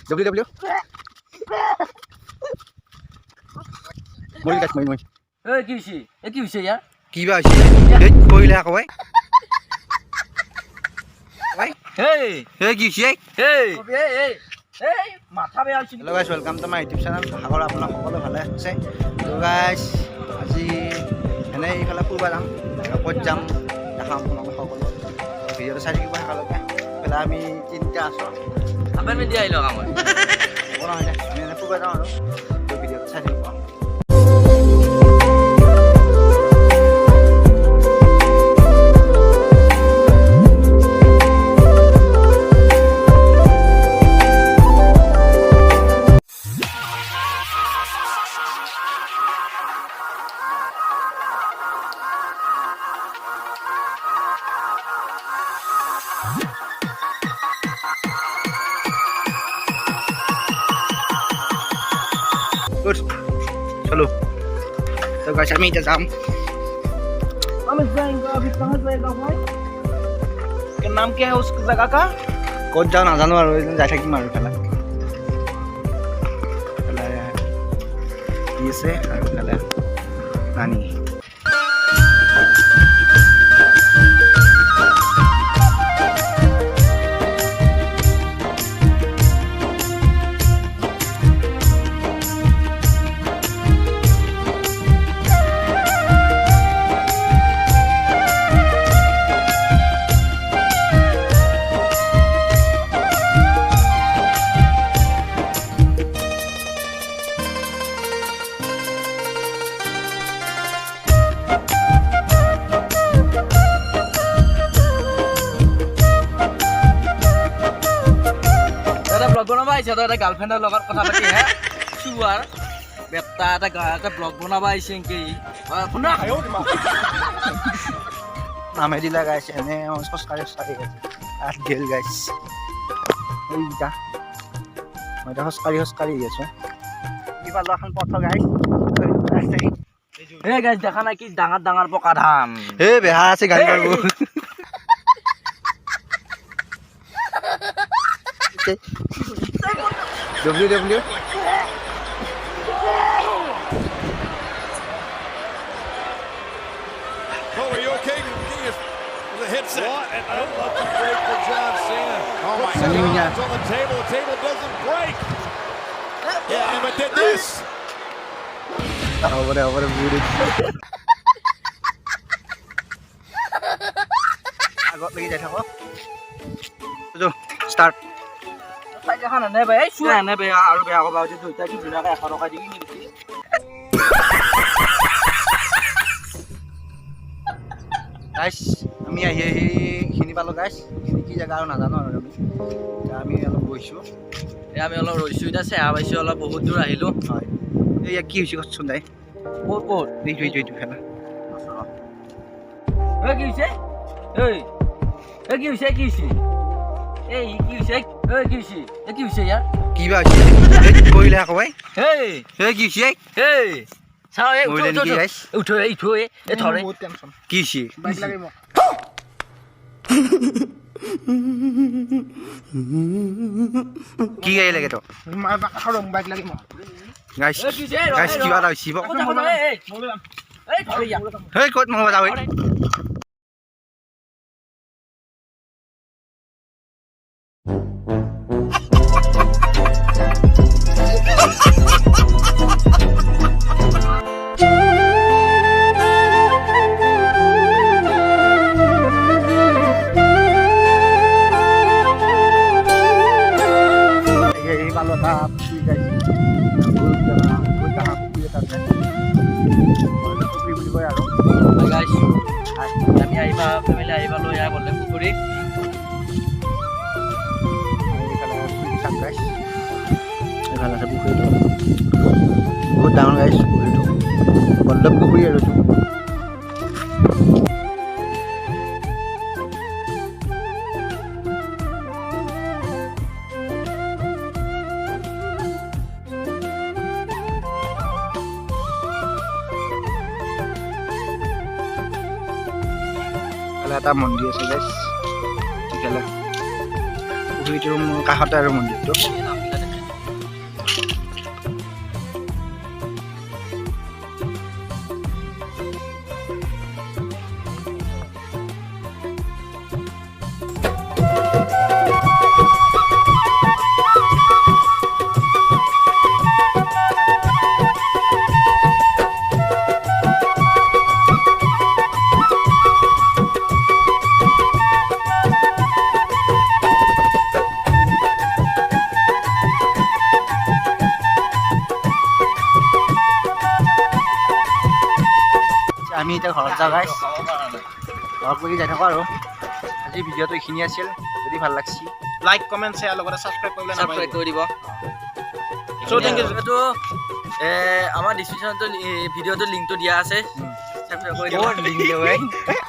WW মই গাছ মই এই কি হৈছে ইয়াৰ কি বা হৈছে এই কইলা কয় ভাই এই এই কি হৈছে এই এই মাথা বেয়া হৈছে hello' guys welcome to my YouTube channel আশা কৰোঁ আপোনাক সকলো ভালে আছে তো গাইছ আজি এনেই এইফালে ফুৰিব যাম ক'ত যাম দেখাম আপোনালোক সকলো ভিডিঅ'টো চাই থাকিব একেলগে এইফালে আমি তিনিটা আছোঁ আপেল মেডি আহিলোঁ কামত হ'ব নহয় দে আমি এনেই ফুৰিব যাওঁ আৰু ভিডিঅ'টো চাই থাকিব गुड चलो तो गाइस আমি এটা যাম हम जाएंगे अभी कहां जाएगा भाई क्या नाम क्या है उस जगह का ক'ত যাওঁ নাজানো আৰু যাই থাকিম আৰু খেলা খেলা কি আছে আৰু খেলা নানি বনাবা আহিছে তই এটা গাৰ্লফ্ৰেণ্ডৰ লগত কথা পাতি হে চুৱাৰ বেটা এটা ব্লগ বনাবা আহিছে নেকি শুনা নামে দিলা গাইছ এনে খোজকাঢ়ি খোজকাঢ়ি আঠ গেল গাইছ এইটা মই এতিয়া খোজকাঢ়ি আছোঁ কিবা লোৱা এখন পথ গাইছ এই গাইছ দেখা নাই কি ডাঙৰ ডাঙৰ পকা ধান এই বেহা আছে গাড়ী মাৰিব WW Oh, are you okay? The headset. What an unlucky break for John Cena. Oh my God! It's on the table. The table doesn't break. Yeah, but did this. Over booted. Agak lagi dah apa? Tuh, start. দেখা নাই বে এই চুৱা নাই বে আৰু বেয়া কবা যে দুইটা কি ধুনীয়াকৈ 100 টকা দি কিনিছি গাইছ আমি আহি খিনি পালো গাইছ খিনি কি জায়গা আৰু নাজানো আৰু আমি অলপ গৈছোঁ আমি অলপ ৰৈছোঁ এতিয়া চেহা পাইছোঁ অলপ বহুত দূৰ আহিলোঁ হয় এই কি হৈছে কচোন দাই ক'ত এইটো খেলা এই কি হৈছে এই কি হৈছে এই কি হৈছে ইয়াৰ কি বা হৈছে এই কইলা কয় এই কি হৈছে এই চাও এই উঠো এই ধৰে বহুত টেনচন কি হৈছে বাইক লাগে মোক কি গাই লাগে তো বাইক লাগে মোক গাইছ কিবা এটা হৈছে এই ধৰে ইয়া হেই ক'ত মহা যাও আমি আহিবা ফেমিলি আহিবা লৈ আহ বলে পুখুৰী এইফালে আছে পুখুৰীটো বহুত ডাঙৰ গাইছ পুখুৰীটো বল্লভ পুখুৰী আৰু এইটো এটা মন্দিৰ আছে গাইছ পুখুৰীটোৰ কাষতে আৰু মন্দিৰটো এতিয়া ঘৰত যাওঁ গাইছ ঘৰত লাগি যাই থাকোঁ আৰু আজি ভিডিঅ'টো এইখিনি আছিল যদি ভাল লাগছি লাইক কমেণ্ট শ্বেয়াৰ লগতে ছাবস্ক্ৰাইব কৰিবলৈ ছাবস্ক্ৰাইব কৰি দিব চ' থেংক ইউ এইটো আমাৰ ডিছক্ৰিপশ্যনতো ভিডিঅ'টো লিংকটো দিয়া আছে ছাবস্ক্ৰাইব কৰি দিব লিংক